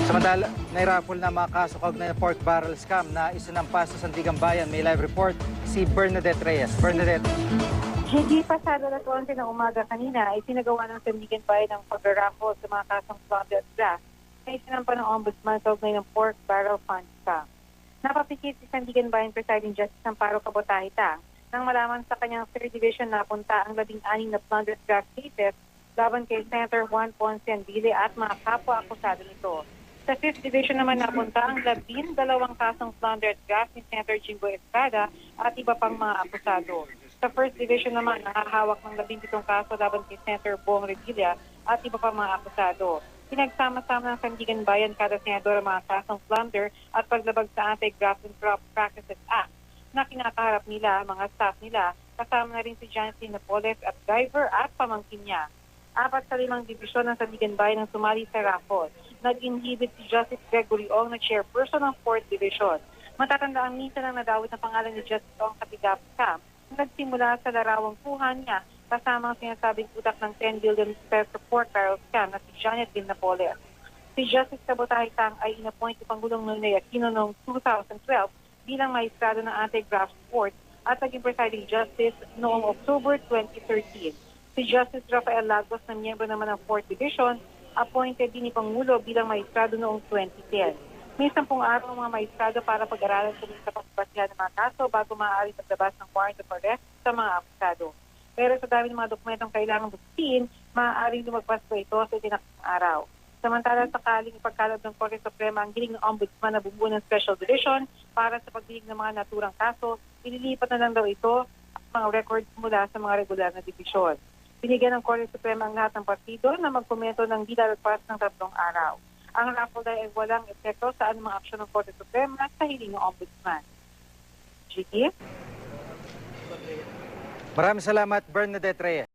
Samantala, nairapol na mga kaso kaugnay na pork barrel scam na isinampas sa Sandigan Bayan. May live report si Bernadette Reyes. Bernadette. Hindi pasado na 11 ng umaga kanina ay sinagawa ng Sandigan Bayan ng pagrarapol sa mga kasong plunder at graft na isinampa ng Ombudsman sa kaugnay ng pork barrel fund scam. Napapikit si Sandigan Bayan Presiding Justice Amparo Cabotahita nang malaman sa kanyang 3rd Division na punta ang 16 na plunder at graft cases laban kay Senator Juan Ponce Enrile at mga kapwa-akusado nito. Sa 5th Division naman napunta ang 12 kasong plunder at graft ni Senator Jimbo Estrada at iba pang mga akusado. Sa 1st Division naman, nakahawak ng 17 kaso laban kay Senator Bong Revilla at iba pang mga akusado. Pinagsama-sama ng Sandigan Bayan kada senador ang mga kasong plunder at paglabag sa Anti-Graft and Crop Practices Act na kinakaharap nila, mga staff nila, kasama na rin si Jancy Napoles at driver at pamangkin niya. 4 sa 5 dibisyon ng Sandigan Bayan ang sumali sa raffle. Nag-inhibit si Justice Gregory Ong na chairperson ng 4th Division. Matatanda ang minsan ang nadawit na pangalan ni Justice Ong Katigap Scam na nagsimula sa larawang puhan niya kasama ang sinasabing utak ng 10 billion peso pork barrel scam na si Janet Lynn Napoles. Si Justice Cabotahita ay inappoint ni Pangulong Noynoy Aquino noong 2012 bilang maestrado ng Anti-Graft Court at naging presiding justice noong October 2013. Si Justice Rafael Lagos na miyembro naman ng 4th Division, appointed din ni Pangulo bilang maestrado noong 2010. May 10 araw ang mga maestrado para pag-aralan kung sa pagbasihan ng mga kaso bago maaari maglabas ng warrant of arrest sa mga akusado. Pero sa dami ng mga dokumentong kailangang bukitin, maaaring lumagpas pa ito sa itinakdang araw. Samantala, sakaling ipagkalab ng Korte Suprema ang giling ng Ombudsman na bumuo ng Special Division para sa pagdinig ng mga naturang kaso, ililipat na lang daw ito ang mga records mula sa mga regular na divisyon. Binigyan ng Korte Suprema ang lahat ng partido na magkomento ng di lalagpas ng 3 araw. Ang raffle ay walang epekto sa anumang aksyon ng Korte Suprema sa hiling ng Ombudsman. Gigi? Maraming salamat, Bernadette Reyes.